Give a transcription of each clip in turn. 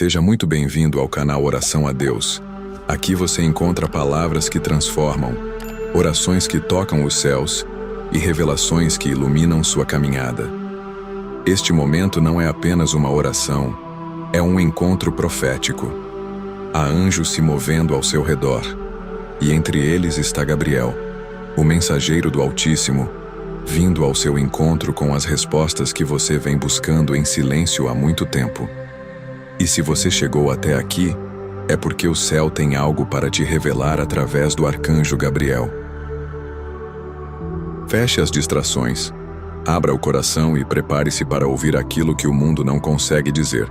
Seja muito bem-vindo ao canal Oração a Deus. Aqui você encontra palavras que transformam, orações que tocam os céus e revelações que iluminam sua caminhada. Este momento não é apenas uma oração, é um encontro profético. Há anjos se movendo ao seu redor, e entre eles está Gabriel, o mensageiro do Altíssimo, vindo ao seu encontro com as respostas que você vem buscando em silêncio há muito tempo. E se você chegou até aqui, é porque o céu tem algo para te revelar através do arcanjo Gabriel. Feche as distrações, abra o coração e prepare-se para ouvir aquilo que o mundo não consegue dizer,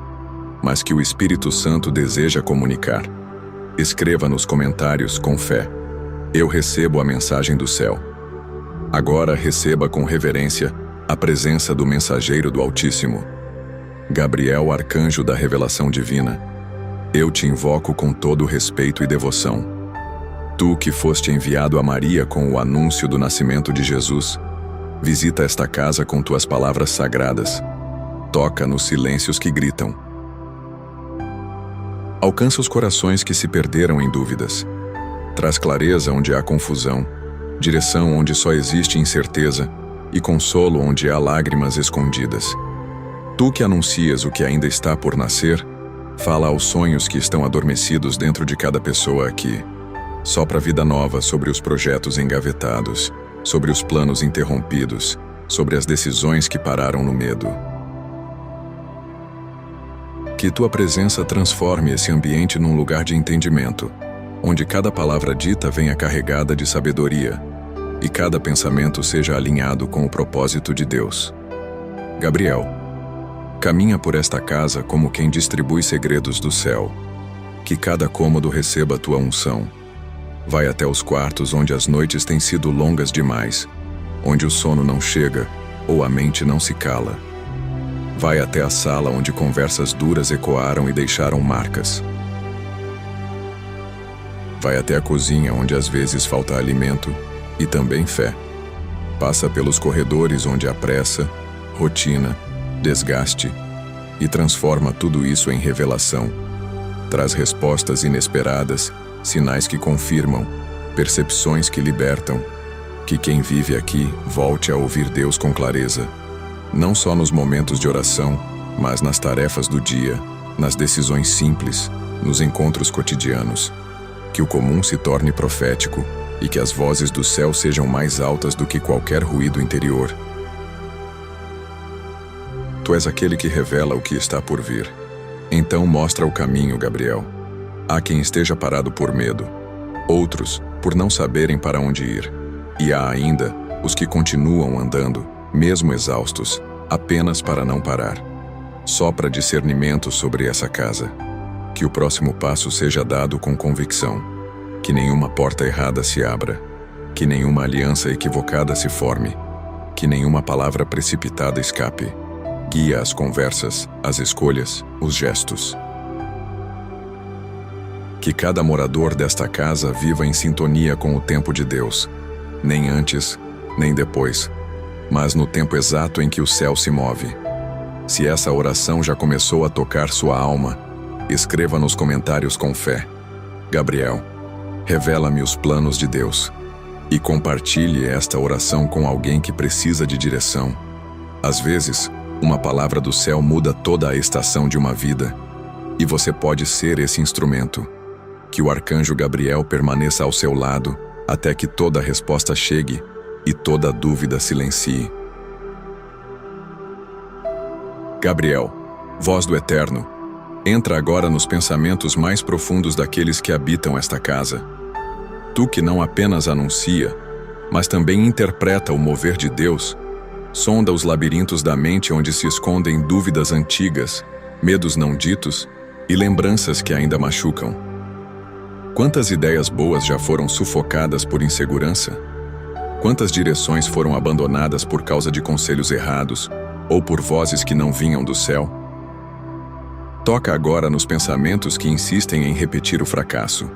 mas que o Espírito Santo deseja comunicar. Escreva nos comentários com fé: eu recebo a mensagem do céu. Agora receba com reverência a presença do mensageiro do Altíssimo. Gabriel, arcanjo da revelação divina, eu te invoco com todo respeito e devoção. Tu que foste enviado a Maria com o anúncio do nascimento de Jesus, visita esta casa com tuas palavras sagradas. Toca nos silêncios que gritam. Alcança os corações que se perderam em dúvidas. Traz clareza onde há confusão, direção onde só existe incerteza e consolo onde há lágrimas escondidas. Tu que anuncias o que ainda está por nascer, fala aos sonhos que estão adormecidos dentro de cada pessoa aqui. Sopra vida nova sobre os projetos engavetados, sobre os planos interrompidos, sobre as decisões que pararam no medo. Que tua presença transforme esse ambiente num lugar de entendimento, onde cada palavra dita venha carregada de sabedoria e cada pensamento seja alinhado com o propósito de Deus. Gabriel, caminha por esta casa como quem distribui segredos do céu. Que cada cômodo receba a tua unção. Vai até os quartos onde as noites têm sido longas demais, onde o sono não chega ou a mente não se cala. Vai até a sala onde conversas duras ecoaram e deixaram marcas. Vai até a cozinha onde às vezes falta alimento e também fé. Passa pelos corredores onde há pressa, rotina, desgaste, e transforma tudo isso em revelação. Traz respostas inesperadas, sinais que confirmam, percepções que libertam. Que quem vive aqui volte a ouvir Deus com clareza, não só nos momentos de oração, mas nas tarefas do dia, nas decisões simples, nos encontros cotidianos. Que o comum se torne profético e que as vozes do céu sejam mais altas do que qualquer ruído interior. Tu és aquele que revela o que está por vir. Então mostra o caminho, Gabriel. Há quem esteja parado por medo, outros por não saberem para onde ir. E há ainda os que continuam andando, mesmo exaustos, apenas para não parar. Sopra discernimento sobre essa casa. Que o próximo passo seja dado com convicção. Que nenhuma porta errada se abra. Que nenhuma aliança equivocada se forme. Que nenhuma palavra precipitada escape. Guia as conversas, as escolhas, os gestos. Que cada morador desta casa viva em sintonia com o tempo de Deus, nem antes, nem depois, mas no tempo exato em que o céu se move. Se essa oração já começou a tocar sua alma, escreva nos comentários com fé: Gabriel, revela-me os planos de Deus. E compartilhe esta oração com alguém que precisa de direção. Às vezes, uma palavra do céu muda toda a estação de uma vida, e você pode ser esse instrumento. Que o arcanjo Gabriel permaneça ao seu lado até que toda a resposta chegue e toda dúvida silencie. Gabriel, voz do Eterno, entra agora nos pensamentos mais profundos daqueles que habitam esta casa. Tu que não apenas anuncia, mas também interpreta o mover de Deus, sonda os labirintos da mente onde se escondem dúvidas antigas, medos não ditos e lembranças que ainda machucam. Quantas ideias boas já foram sufocadas por insegurança? Quantas direções foram abandonadas por causa de conselhos errados ou por vozes que não vinham do céu? Toca agora nos pensamentos que insistem em repetir o fracasso.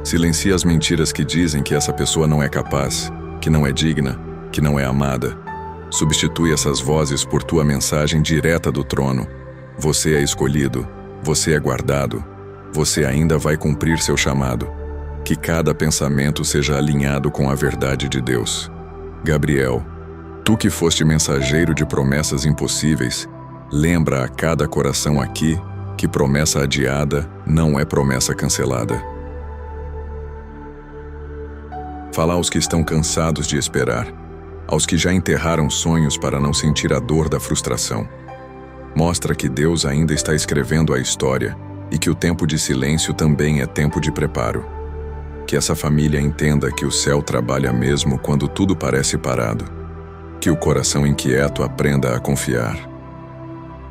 Silencia as mentiras que dizem que essa pessoa não é capaz, que não é digna, que não é amada. Substitui essas vozes por tua mensagem direta do trono. Você é escolhido, você é guardado, você ainda vai cumprir seu chamado. Que cada pensamento seja alinhado com a verdade de Deus. Gabriel, tu que foste mensageiro de promessas impossíveis, lembra a cada coração aqui que promessa adiada não é promessa cancelada. Fala aos que estão cansados de esperar, aos que já enterraram sonhos para não sentir a dor da frustração. Mostra que Deus ainda está escrevendo a história e que o tempo de silêncio também é tempo de preparo. Que essa família entenda que o céu trabalha mesmo quando tudo parece parado. Que o coração inquieto aprenda a confiar.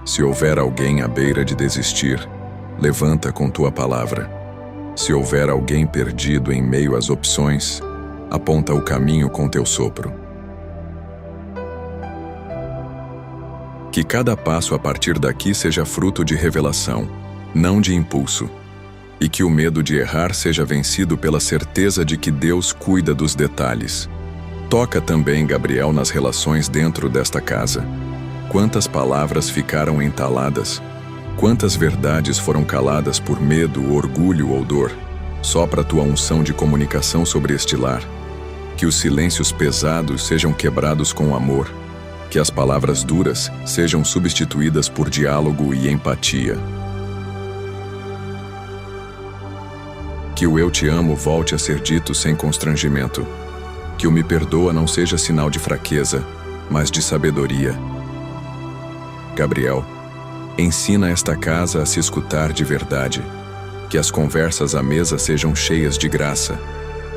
Se houver alguém à beira de desistir, levanta com tua palavra. Se houver alguém perdido em meio às opções, aponta o caminho com teu sopro. Que cada passo a partir daqui seja fruto de revelação, não de impulso. E que o medo de errar seja vencido pela certeza de que Deus cuida dos detalhes. Toca também, Gabriel, nas relações dentro desta casa. Quantas palavras ficaram entaladas? Quantas verdades foram caladas por medo, orgulho ou dor? Sopra tua unção de comunicação sobre este lar. Que os silêncios pesados sejam quebrados com amor. Que as palavras duras sejam substituídas por diálogo e empatia. Que o eu te amo volte a ser dito sem constrangimento. Que o me perdoa não seja sinal de fraqueza, mas de sabedoria. Gabriel, ensina esta casa a se escutar de verdade. Que as conversas à mesa sejam cheias de graça.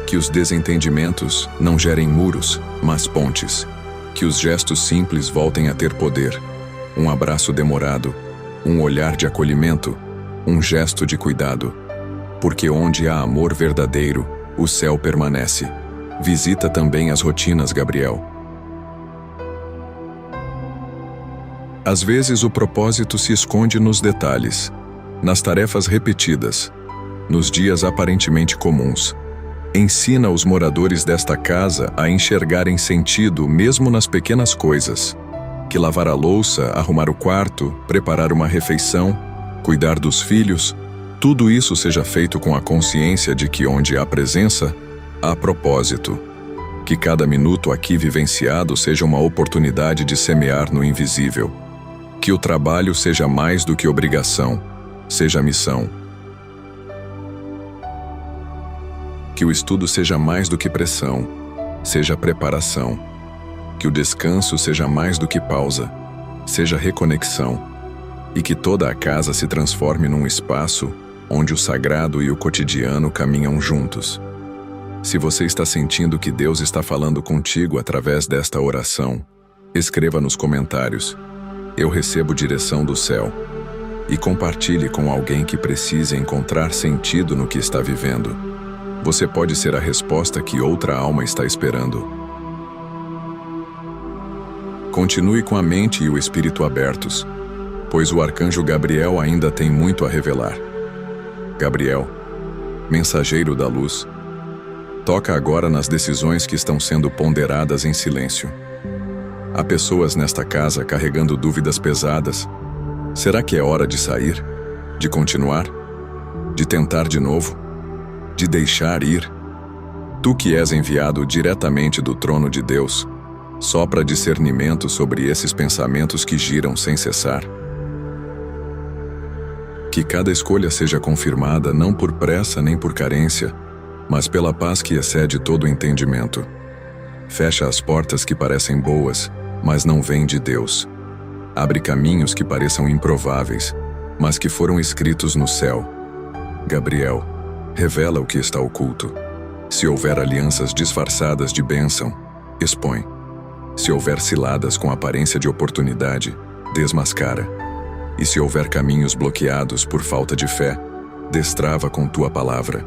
Que os desentendimentos não gerem muros, mas pontes. Que os gestos simples voltem a ter poder. Um abraço demorado, um olhar de acolhimento, um gesto de cuidado. Porque onde há amor verdadeiro, o céu permanece. Visita também as rotinas, Gabriel. Às vezes o propósito se esconde nos detalhes, nas tarefas repetidas, nos dias aparentemente comuns. Ensina os moradores desta casa a enxergarem sentido mesmo nas pequenas coisas. Que lavar a louça, arrumar o quarto, preparar uma refeição, cuidar dos filhos, tudo isso seja feito com a consciência de que onde há presença, há propósito. Que cada minuto aqui vivenciado seja uma oportunidade de semear no invisível. Que o trabalho seja mais do que obrigação, seja missão. Que o estudo seja mais do que pressão, seja preparação. Que o descanso seja mais do que pausa, seja reconexão. E que toda a casa se transforme num espaço onde o sagrado e o cotidiano caminham juntos. Se você está sentindo que Deus está falando contigo através desta oração, escreva nos comentários: eu recebo direção do céu. E compartilhe com alguém que precise encontrar sentido no que está vivendo. Você pode ser a resposta que outra alma está esperando. Continue com a mente e o espírito abertos, pois o arcanjo Gabriel ainda tem muito a revelar. Gabriel, mensageiro da luz, toca agora nas decisões que estão sendo ponderadas em silêncio. Há pessoas nesta casa carregando dúvidas pesadas. Será que é hora de sair? De continuar? De tentar de novo? De deixar ir? Tu que és enviado diretamente do trono de Deus, sopra discernimento sobre esses pensamentos que giram sem cessar. Que cada escolha seja confirmada não por pressa nem por carência, mas pela paz que excede todo o entendimento. Fecha as portas que parecem boas, mas não vêm de Deus. Abre caminhos que pareçam improváveis, mas que foram escritos no céu. Gabriel, revela o que está oculto. Se houver alianças disfarçadas de bênção, expõe. Se houver ciladas com aparência de oportunidade, desmascara. E se houver caminhos bloqueados por falta de fé, destrava com tua palavra.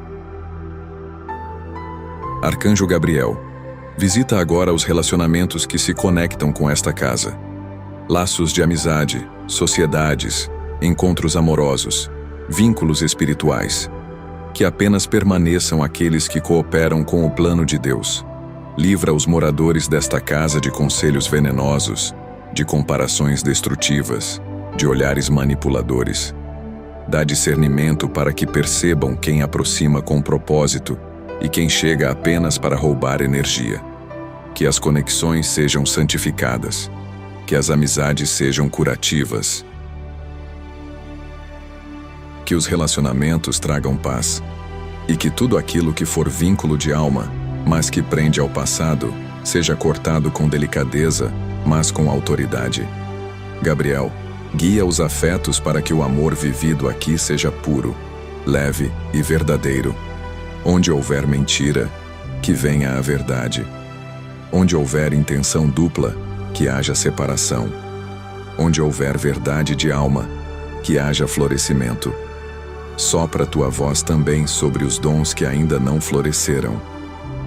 Arcanjo Gabriel, visita agora os relacionamentos que se conectam com esta casa. Laços de amizade, sociedades, encontros amorosos, vínculos espirituais. Que apenas permaneçam aqueles que cooperam com o plano de Deus. Livra os moradores desta casa de conselhos venenosos, de comparações destrutivas, de olhares manipuladores. Dá discernimento para que percebam quem aproxima com propósito e quem chega apenas para roubar energia. Que as conexões sejam santificadas, que as amizades sejam curativas, que os relacionamentos tragam paz, e que tudo aquilo que for vínculo de alma, mas que prende ao passado, seja cortado com delicadeza, mas com autoridade. Gabriel, guia os afetos para que o amor vivido aqui seja puro, leve e verdadeiro. Onde houver mentira, que venha a verdade. Onde houver intenção dupla, que haja separação. Onde houver verdade de alma, que haja florescimento. Sopra tua voz também sobre os dons que ainda não floresceram.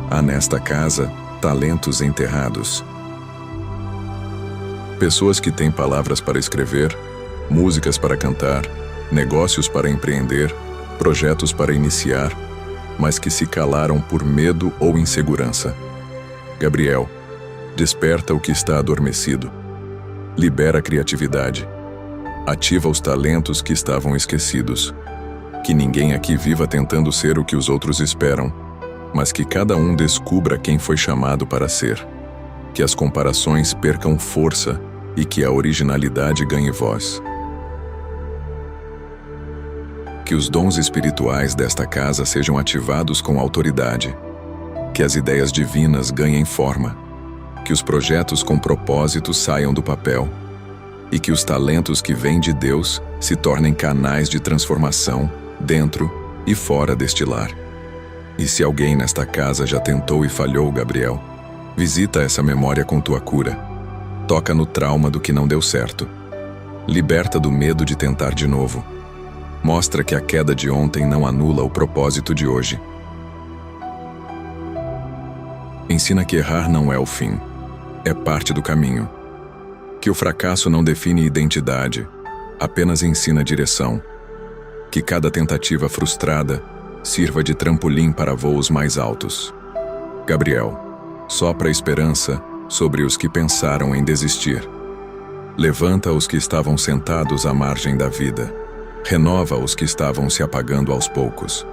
Há nesta casa talentos enterrados. Pessoas que têm palavras para escrever, músicas para cantar, negócios para empreender, projetos para iniciar, mas que se calaram por medo ou insegurança. Gabriel, desperta o que está adormecido. Libera a criatividade. Ativa os talentos que estavam esquecidos. Que ninguém aqui viva tentando ser o que os outros esperam, mas que cada um descubra quem foi chamado para ser. Que as comparações percam força e que a originalidade ganhe voz. Que os dons espirituais desta casa sejam ativados com autoridade. Que as ideias divinas ganhem forma. Que os projetos com propósito saiam do papel. E que os talentos que vêm de Deus se tornem canais de transformação dentro e fora deste lar. E se alguém nesta casa já tentou e falhou, Gabriel, visita essa memória com tua cura. Toca no trauma do que não deu certo. Liberta do medo de tentar de novo. Mostra que a queda de ontem não anula o propósito de hoje. Ensina que errar não é o fim, é parte do caminho. Que o fracasso não define identidade, apenas ensina direção. Que cada tentativa frustrada sirva de trampolim para voos mais altos. Gabriel, sopra a esperança sobre os que pensaram em desistir. Levanta os que estavam sentados à margem da vida. Renova os que estavam se apagando aos poucos.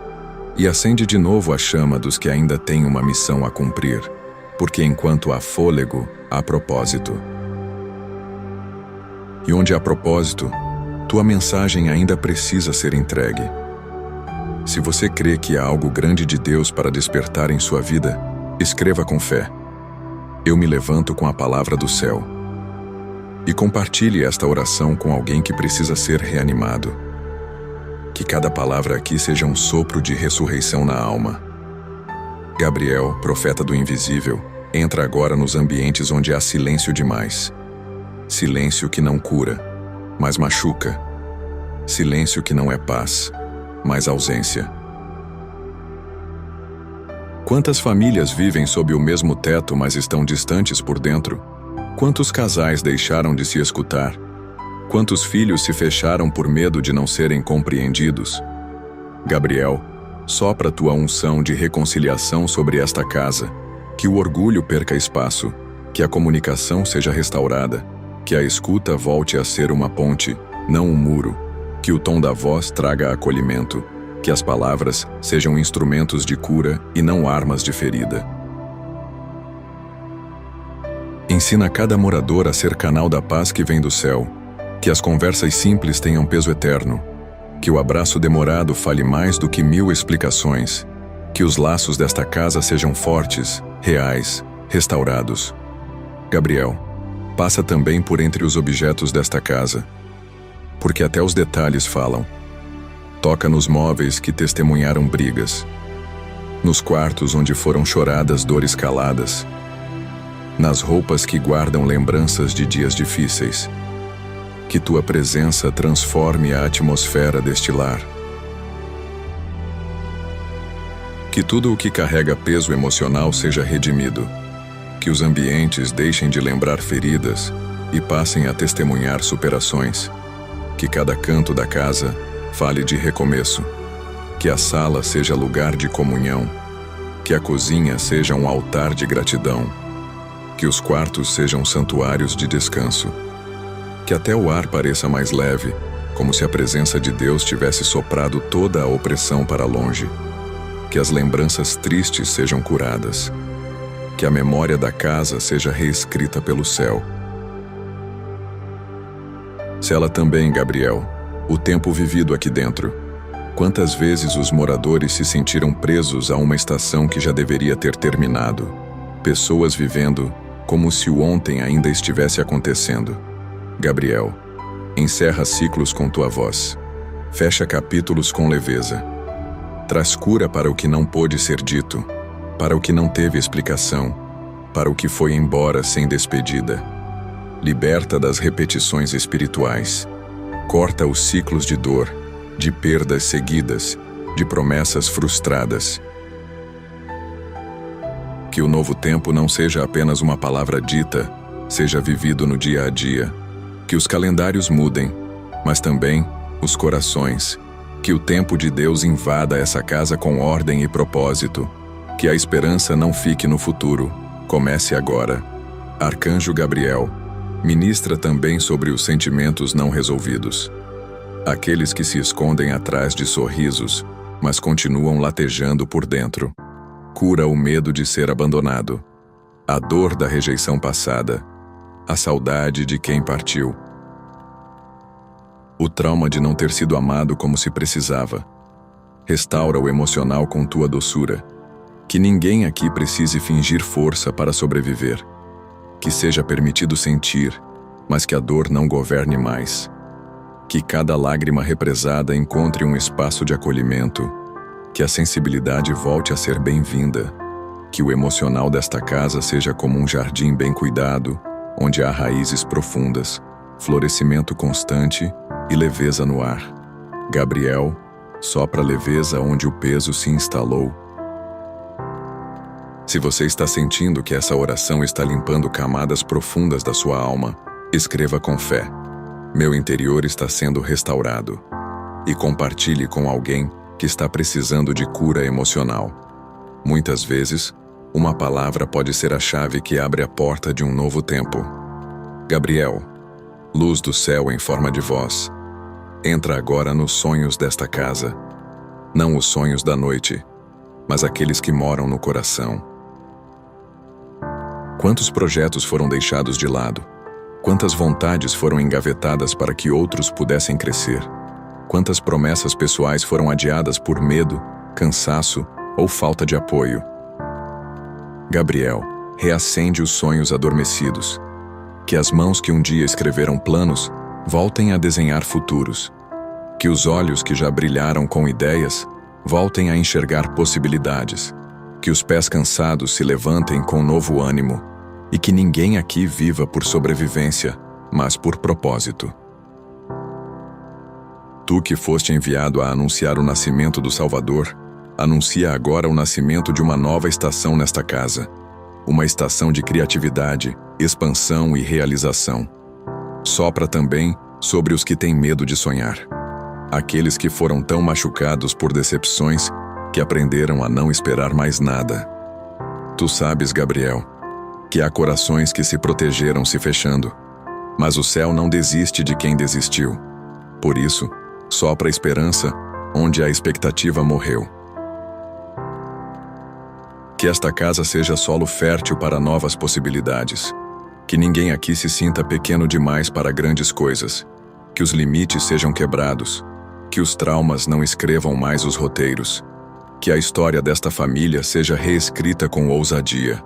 E acende de novo a chama dos que ainda têm uma missão a cumprir, porque enquanto há fôlego, há propósito. E onde há propósito, tua mensagem ainda precisa ser entregue. Se você crê que há algo grande de Deus para despertar em sua vida, escreva com fé. Eu me levanto com a palavra do céu. E compartilhe esta oração com alguém que precisa ser reanimado. Que cada palavra aqui seja um sopro de ressurreição na alma. Gabriel, profeta do invisível, entra agora nos ambientes onde há silêncio demais. Silêncio que não cura, mas machuca. Silêncio que não é paz, mas ausência. Quantas famílias vivem sob o mesmo teto, mas estão distantes por dentro? Quantos casais deixaram de se escutar? Quantos filhos se fecharam por medo de não serem compreendidos? Gabriel, sopra tua unção de reconciliação sobre esta casa, que o orgulho perca espaço, que a comunicação seja restaurada, que a escuta volte a ser uma ponte, não um muro, que o tom da voz traga acolhimento, que as palavras sejam instrumentos de cura e não armas de ferida. Ensina cada morador a ser canal da paz que vem do céu, que as conversas simples tenham peso eterno, que o abraço demorado fale mais do que 1000 explicações, que os laços desta casa sejam fortes, reais, restaurados. Gabriel, passa também por entre os objetos desta casa, porque até os detalhes falam. Toca nos móveis que testemunharam brigas, nos quartos onde foram choradas dores caladas, nas roupas que guardam lembranças de dias difíceis. Que tua presença transforme a atmosfera deste lar. Que tudo o que carrega peso emocional seja redimido. Que os ambientes deixem de lembrar feridas e passem a testemunhar superações. Que cada canto da casa fale de recomeço. Que a sala seja lugar de comunhão. Que a cozinha seja um altar de gratidão. Que os quartos sejam santuários de descanso. Que Que até o ar pareça mais leve, como se a presença de Deus tivesse soprado toda a opressão para longe. Que as lembranças tristes sejam curadas. Que a memória da casa seja reescrita pelo céu. Sela também, Gabriel, o tempo vivido aqui dentro. Quantas vezes os moradores se sentiram presos a uma estação que já deveria ter terminado. Pessoas vivendo como se o ontem ainda estivesse acontecendo. Gabriel, encerra ciclos com tua voz. Fecha capítulos com leveza. Traz cura para o que não pôde ser dito, para o que não teve explicação, para o que foi embora sem despedida. Liberta das repetições espirituais. Corta os ciclos de dor, de perdas seguidas, de promessas frustradas. Que o novo tempo não seja apenas uma palavra dita, seja vivido no dia a dia. Que os calendários mudem, mas também os corações. Que o tempo de Deus invada essa casa com ordem e propósito. Que a esperança não fique no futuro, comece agora. Arcanjo Gabriel, ministra também sobre os sentimentos não resolvidos. Aqueles que se escondem atrás de sorrisos, mas continuam latejando por dentro. Cura o medo de ser abandonado, a dor da rejeição passada, a saudade de quem partiu. O trauma de não ter sido amado como se precisava. Restaura o emocional com tua doçura. Que ninguém aqui precise fingir força para sobreviver. Que seja permitido sentir, mas que a dor não governe mais. Que cada lágrima represada encontre um espaço de acolhimento. Que a sensibilidade volte a ser bem-vinda. Que o emocional desta casa seja como um jardim bem cuidado, onde há raízes profundas, florescimento constante e leveza no ar. Gabriel, sopra leveza onde o peso se instalou. Se você está sentindo que essa oração está limpando camadas profundas da sua alma, escreva com fé: meu interior está sendo restaurado. E compartilhe com alguém que está precisando de cura emocional. Muitas vezes, uma palavra pode ser a chave que abre a porta de um novo tempo. Gabriel, luz do céu em forma de voz, entra agora nos sonhos desta casa. Não os sonhos da noite, mas aqueles que moram no coração. Quantos projetos foram deixados de lado? Quantas vontades foram engavetadas para que outros pudessem crescer? Quantas promessas pessoais foram adiadas por medo, cansaço ou falta de apoio? Gabriel, reacende os sonhos adormecidos. Que as mãos que um dia escreveram planos voltem a desenhar futuros. Que os olhos que já brilharam com ideias voltem a enxergar possibilidades. Que os pés cansados se levantem com novo ânimo. E que ninguém aqui viva por sobrevivência, mas por propósito. Tu que foste enviado a anunciar o nascimento do Salvador, anuncia agora o nascimento de uma nova estação nesta casa. Uma estação de criatividade, expansão e realização. Sopra também sobre os que têm medo de sonhar. Aqueles que foram tão machucados por decepções que aprenderam a não esperar mais nada. Tu sabes, Gabriel, que há corações que se protegeram se fechando, mas o céu não desiste de quem desistiu. Por isso, sopra a esperança onde a expectativa morreu. Que esta casa seja solo fértil para novas possibilidades. Que ninguém aqui se sinta pequeno demais para grandes coisas. Que os limites sejam quebrados. Que os traumas não escrevam mais os roteiros. Que a história desta família seja reescrita com ousadia.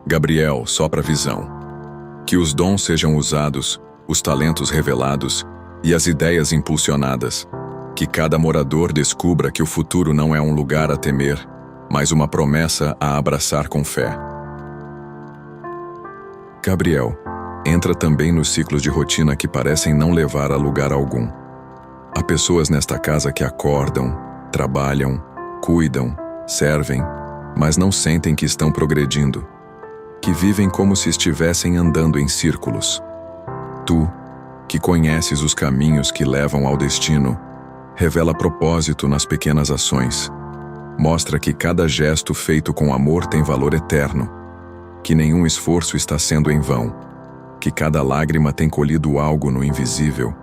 Gabriel, sopra a visão. Que os dons sejam usados, os talentos revelados e as ideias impulsionadas. Que cada morador descubra que o futuro não é um lugar a temer, mas uma promessa a abraçar com fé. Gabriel, entra também nos ciclos de rotina que parecem não levar a lugar algum. Há pessoas nesta casa que acordam, trabalham, cuidam, servem, mas não sentem que estão progredindo. Que vivem como se estivessem andando em círculos. Tu, que conheces os caminhos que levam ao destino, revela propósito nas pequenas ações. Mostra que cada gesto feito com amor tem valor eterno. Que nenhum esforço está sendo em vão. que cada lágrima tem colhido algo no invisível,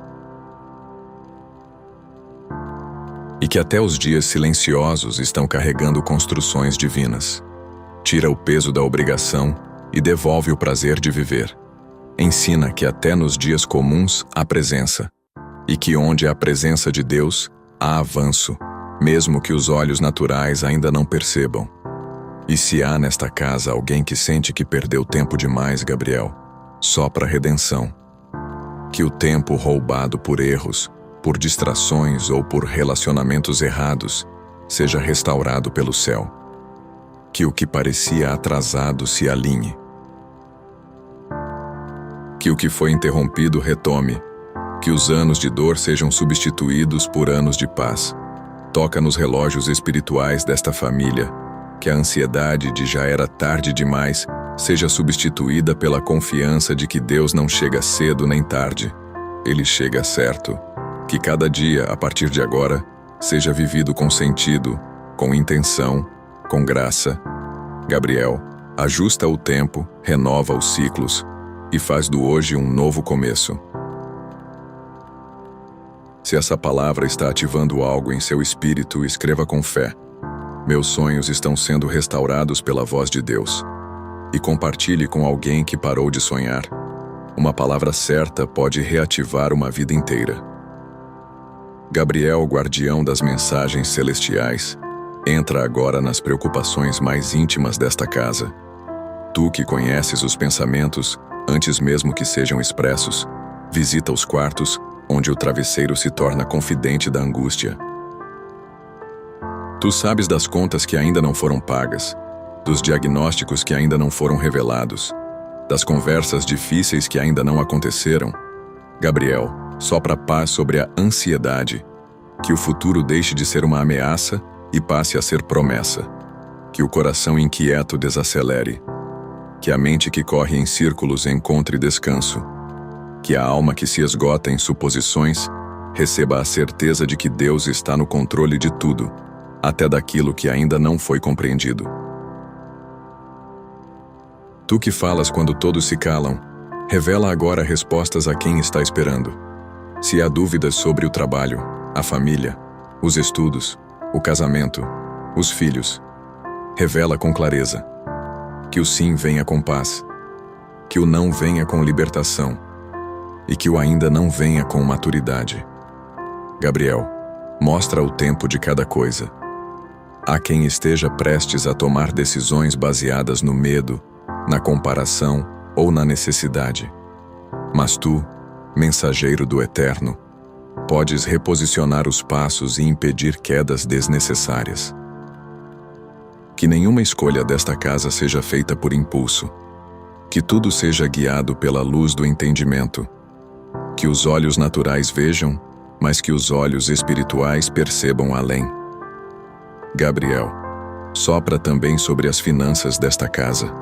e que até os dias silenciosos estão carregando construções divinas. Tira o peso da obrigação e devolve o prazer de viver. Ensina que até nos dias comuns há presença, e que onde há presença de Deus, há avanço, mesmo que os olhos naturais ainda não percebam. E se há nesta casa alguém que sente que perdeu tempo demais, Gabriel, sopra redenção. Que o tempo roubado por erros, por distrações ou por relacionamentos errados, seja restaurado pelo céu. Que o que parecia atrasado se alinhe. Que o que foi interrompido retome. Que os anos de dor sejam substituídos por anos de paz. Toca nos relógios espirituais desta família. Que a ansiedade de já era tarde demais seja substituída pela confiança de que Deus não chega cedo nem tarde. Ele chega certo. Que cada dia, a partir de agora, seja vivido com sentido, com intenção, com graça. Gabriel, ajusta o tempo, renova os ciclos e faz do hoje um novo começo. Se essa palavra está ativando algo em seu espírito, escreva com fé. Meus sonhos estão sendo restaurados pela voz de Deus. E compartilhe com alguém que parou de sonhar. Uma palavra certa pode reativar uma vida inteira. Gabriel, guardião das mensagens celestiais, entra agora nas preocupações mais íntimas desta casa. Tu que conheces os pensamentos, antes mesmo que sejam expressos, visita os quartos, onde o travesseiro se torna confidente da angústia. Tu sabes das contas que ainda não foram pagas, dos diagnósticos que ainda não foram revelados, das conversas difíceis que ainda não aconteceram. Gabriel, sopra paz sobre a ansiedade, que o futuro deixe de ser uma ameaça e passe a ser promessa, que o coração inquieto desacelere, que a mente que corre em círculos encontre descanso, que a alma que se esgota em suposições receba a certeza de que Deus está no controle de tudo, até daquilo que ainda não foi compreendido. Tu que falas quando todos se calam, revela agora respostas a quem está esperando. Se há dúvidas sobre o trabalho, a família, os estudos, o casamento, os filhos, revela com clareza. Que o sim venha com paz, que o não venha com libertação, e que o ainda não venha com maturidade. Gabriel, mostra o tempo de cada coisa. Há quem esteja prestes a tomar decisões baseadas no medo, na comparação ou na necessidade. Mas tu, mensageiro do Eterno, podes reposicionar os passos e impedir quedas desnecessárias. Que nenhuma escolha desta casa seja feita por impulso. Que tudo seja guiado pela luz do entendimento. Que os olhos naturais vejam, mas que os olhos espirituais percebam além. Gabriel, sopra também sobre as finanças desta casa.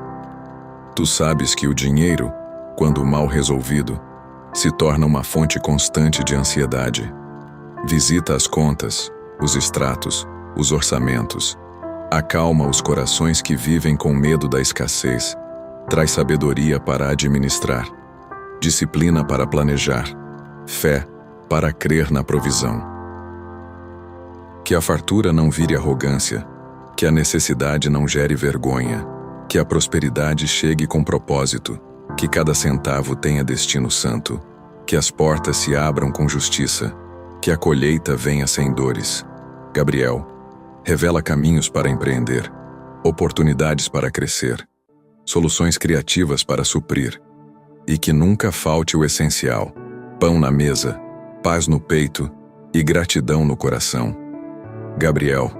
Tu sabes que o dinheiro, quando mal resolvido, se torna uma fonte constante de ansiedade. Visita as contas, os extratos, os orçamentos. Acalma os corações que vivem com medo da escassez. Traz sabedoria para administrar, disciplina para planejar, fé para crer na provisão. Que a fartura não vire arrogância, que a necessidade não gere vergonha, que a prosperidade chegue com propósito, que cada centavo tenha destino santo, que as portas se abram com justiça, que a colheita venha sem dores. Gabriel, revela caminhos para empreender, oportunidades para crescer, soluções criativas para suprir, e que nunca falte o essencial: pão na mesa, paz no peito e gratidão no coração. Gabriel,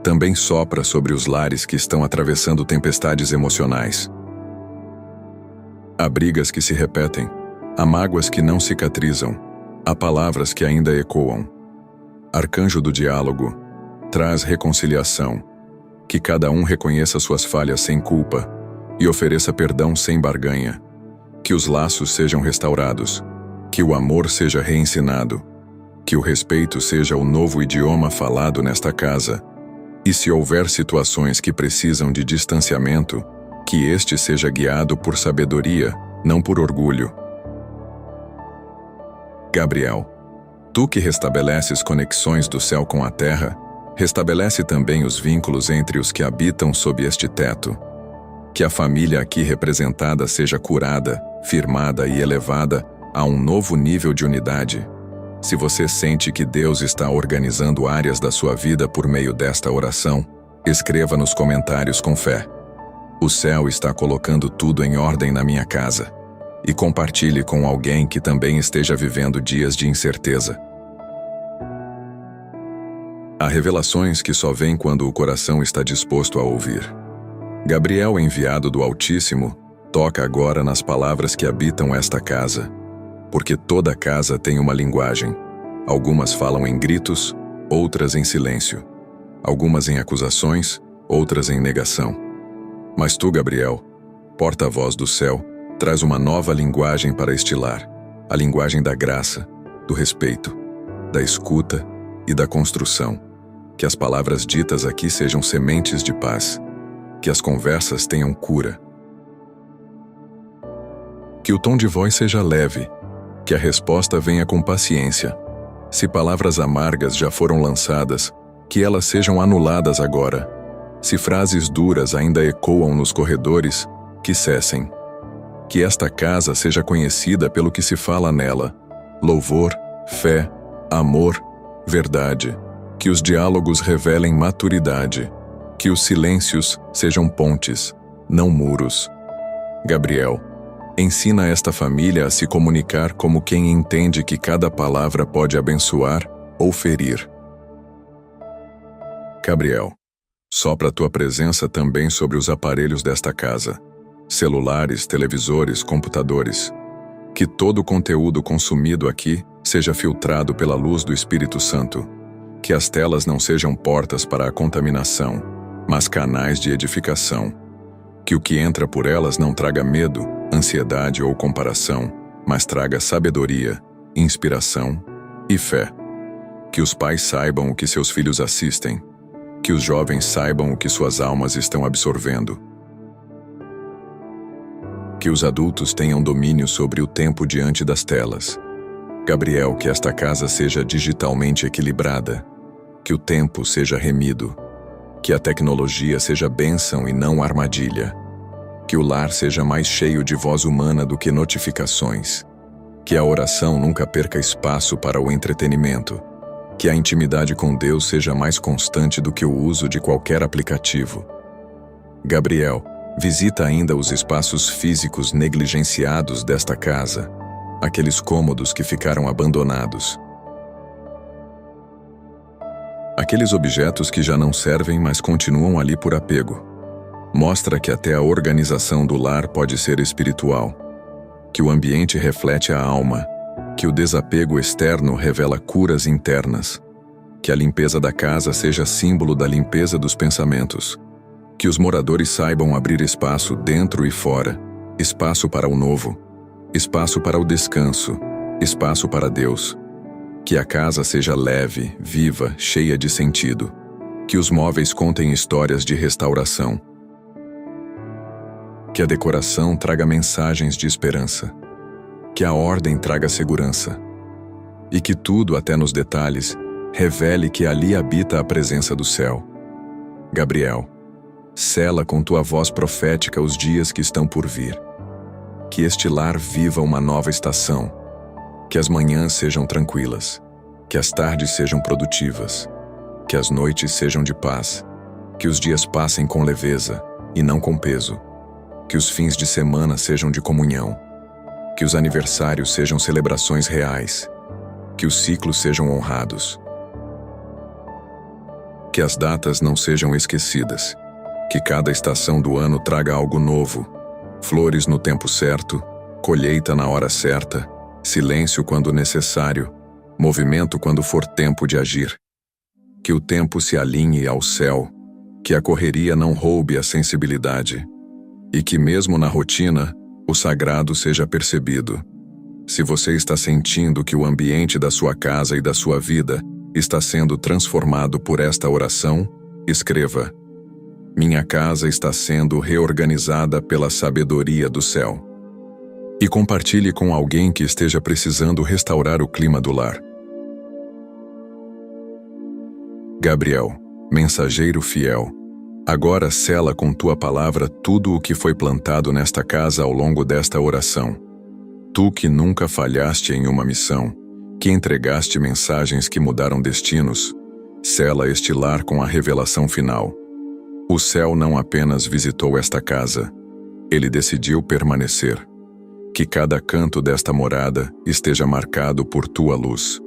também sopra sobre os lares que estão atravessando tempestades emocionais. Há brigas que se repetem, há mágoas que não cicatrizam, há palavras que ainda ecoam. Arcanjo do diálogo, traz reconciliação, que cada um reconheça suas falhas sem culpa e ofereça perdão sem barganha. Que os laços sejam restaurados, que o amor seja reensinado, que o respeito seja o novo idioma falado nesta casa, e se houver situações que precisam de distanciamento, que este seja guiado por sabedoria não por orgulho. Gabriel, tu que restabeleces conexões do céu com a terra, restabelece também os vínculos entre os que habitam sob este teto. Que a família aqui representada seja curada, firmada e elevada a um novo nível de unidade. Se você sente que Deus está organizando áreas da sua vida por meio desta oração, escreva nos comentários com fé: o céu está colocando tudo em ordem na minha casa. E compartilhe com alguém que também esteja vivendo dias de incerteza. Há revelações que só vêm quando o coração está disposto a ouvir. Gabriel, enviado do Altíssimo, toca agora nas palavras que habitam esta casa, porque toda casa tem uma linguagem. Algumas falam em gritos, outras em silêncio. Algumas em acusações, outras em negação. Mas tu, Gabriel, porta-voz do céu, traz uma nova linguagem para estilar, a linguagem da graça, do respeito, da escuta e da construção. Que as palavras ditas aqui sejam sementes de paz, que as conversas tenham cura. Que o tom de voz seja leve, que a resposta venha com paciência. Se palavras amargas já foram lançadas, que elas sejam anuladas agora. Se frases duras ainda ecoam nos corredores, que cessem. Que esta casa seja conhecida pelo que se fala nela: louvor, fé, amor, verdade. Que os diálogos revelem maturidade. Que os silêncios sejam pontes, não muros. Gabriel, ensina esta família a se comunicar como quem entende que cada palavra pode abençoar ou ferir. Gabriel, sopra a tua presença também sobre os aparelhos desta casa. Celulares, televisores, computadores. Que todo o conteúdo consumido aqui seja filtrado pela luz do Espírito Santo. Que as telas não sejam portas para a contaminação, mas canais de edificação. Que o que entra por elas não traga medo, ansiedade ou comparação, mas traga sabedoria, inspiração e fé. Que os pais saibam o que seus filhos assistem. Que os jovens saibam o que suas almas estão absorvendo. Que os adultos tenham domínio sobre o tempo diante das telas. Gabriel, que esta casa seja digitalmente equilibrada. Que o tempo seja remido. Que a tecnologia seja bênção e não armadilha. Que o lar seja mais cheio de voz humana do que notificações. Que a oração nunca perca espaço para o entretenimento. Que a intimidade com Deus seja mais constante do que o uso de qualquer aplicativo. Gabriel, visita ainda os espaços físicos negligenciados desta casa, aqueles cômodos que ficaram abandonados. Aqueles objetos que já não servem, mas continuam ali por apego. Mostra que até a organização do lar pode ser espiritual. Que o ambiente reflete a alma. Que o desapego externo revela curas internas. Que a limpeza da casa seja símbolo da limpeza dos pensamentos. Que os moradores saibam abrir espaço dentro e fora. Espaço para o novo. Espaço para o descanso. Espaço para Deus. Que a casa seja leve, viva, cheia de sentido. Que os móveis contem histórias de restauração. Que a decoração traga mensagens de esperança. Que a ordem traga segurança. E que tudo, até nos detalhes, revele que ali habita a presença do céu. Gabriel, sela com tua voz profética os dias que estão por vir. Que este lar viva uma nova estação. Que as manhãs sejam tranquilas, que as tardes sejam produtivas, que as noites sejam de paz, que os dias passem com leveza e não com peso, que os fins de semana sejam de comunhão, que os aniversários sejam celebrações reais, que os ciclos sejam honrados, que as datas não sejam esquecidas, que cada estação do ano traga algo novo, flores no tempo certo, colheita na hora certa, silêncio quando necessário, movimento quando for tempo de agir. Que o tempo se alinhe ao céu, que a correria não roube a sensibilidade, e que mesmo na rotina, o sagrado seja percebido. Se você está sentindo que o ambiente da sua casa e da sua vida está sendo transformado por esta oração, escreva: minha casa está sendo reorganizada pela sabedoria do céu. e compartilhe com alguém que esteja precisando restaurar o clima do lar. Gabriel, mensageiro fiel, agora sela com tua palavra tudo o que foi plantado nesta casa ao longo desta oração. Tu que nunca falhaste em uma missão, que entregaste mensagens que mudaram destinos, sela este lar com a revelação final. O céu não apenas visitou esta casa, ele decidiu permanecer. Que cada canto desta morada esteja marcado por tua luz.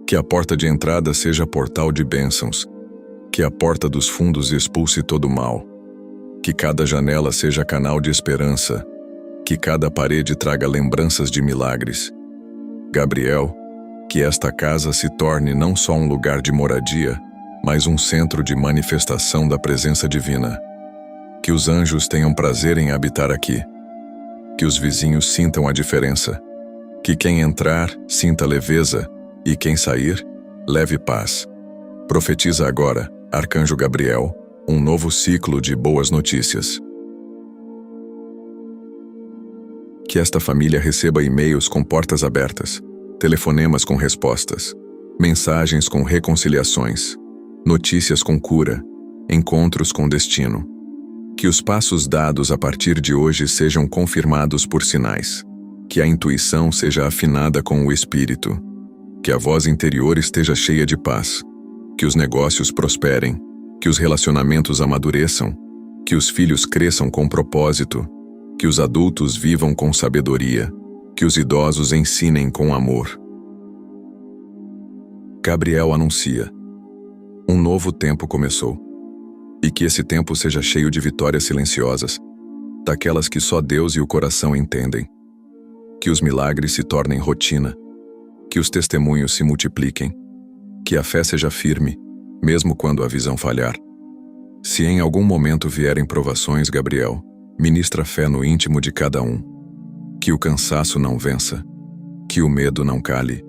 Que a porta de entrada seja portal de bênçãos, que a porta dos fundos expulse todo mal, que cada janela seja canal de esperança, que cada parede traga lembranças de milagres. Gabriel, que esta casa se torne não só um lugar de moradia, mas um centro de manifestação da presença divina. Que os anjos tenham prazer em habitar aqui. Que os vizinhos sintam a diferença. Que quem entrar sinta leveza e quem sair, leve paz. Profetiza agora, Arcanjo Gabriel, um novo ciclo de boas notícias. Que esta família receba e-mails com portas abertas, telefonemas com respostas, mensagens com reconciliações, notícias com cura, encontros com destino. Que os passos dados a partir de hoje sejam confirmados por sinais. Que a intuição seja afinada com o espírito. Que a voz interior esteja cheia de paz. Que os negócios prosperem. Que os relacionamentos amadureçam. Que os filhos cresçam com propósito. Que os adultos vivam com sabedoria. Que os idosos ensinem com amor. Gabriel anuncia: um novo tempo começou. E que esse tempo seja cheio de vitórias silenciosas, daquelas que só Deus e o coração entendem. Que os milagres se tornem rotina. Que os testemunhos se multipliquem. Que a fé seja firme, mesmo quando a visão falhar. Se em algum momento vierem provações, Gabriel, ministra fé no íntimo de cada um. Que o cansaço não vença. Que o medo não cale.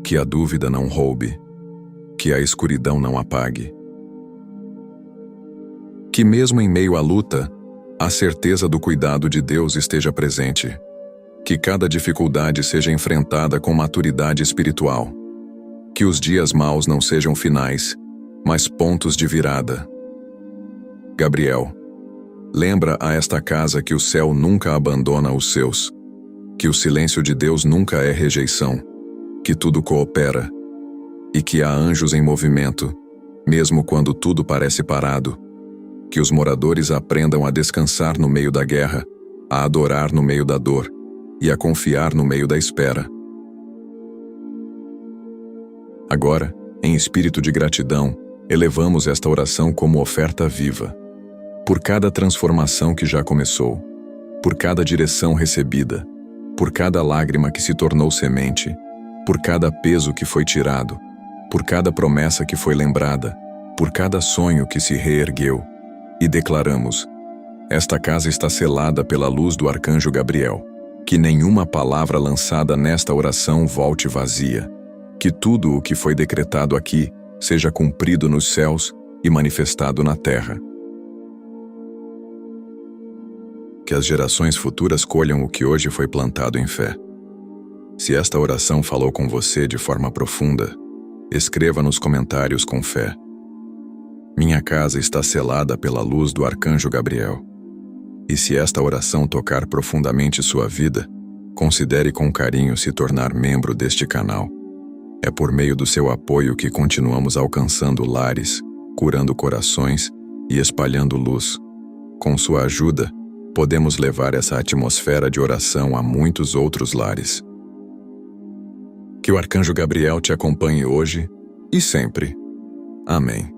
Que a dúvida não roube. Que a escuridão não apague. Que mesmo em meio à luta, a certeza do cuidado de Deus esteja presente. Que cada dificuldade seja enfrentada com maturidade espiritual. Que os dias maus não sejam finais, mas pontos de virada. Gabriel, lembra a esta casa que o céu nunca abandona os seus. Que o silêncio de Deus nunca é rejeição. Que tudo coopera. E que há anjos em movimento, mesmo quando tudo parece parado. Que os moradores aprendam a descansar no meio da guerra, a adorar no meio da dor e a confiar no meio da espera. Agora, em espírito de gratidão, elevamos esta oração como oferta viva. Por cada transformação que já começou, por cada direção recebida, por cada lágrima que se tornou semente, por cada peso que foi tirado, por cada promessa que foi lembrada, por cada sonho que se reergueu. E declaramos: esta casa está selada pela luz do Arcanjo Gabriel. Que nenhuma palavra lançada nesta oração volte vazia. Que tudo o que foi decretado aqui seja cumprido nos céus e manifestado na terra. Que as gerações futuras colham o que hoje foi plantado em fé. Se esta oração falou com você de forma profunda, escreva nos comentários com fé: minha casa está selada pela luz do Arcanjo Gabriel. E se esta oração tocar profundamente sua vida, considere com carinho se tornar membro deste canal. É por meio do seu apoio que continuamos alcançando lares, curando corações e espalhando luz. Com sua ajuda, podemos levar essa atmosfera de oração a muitos outros lares. Que o Arcanjo Gabriel te acompanhe hoje e sempre. Amém.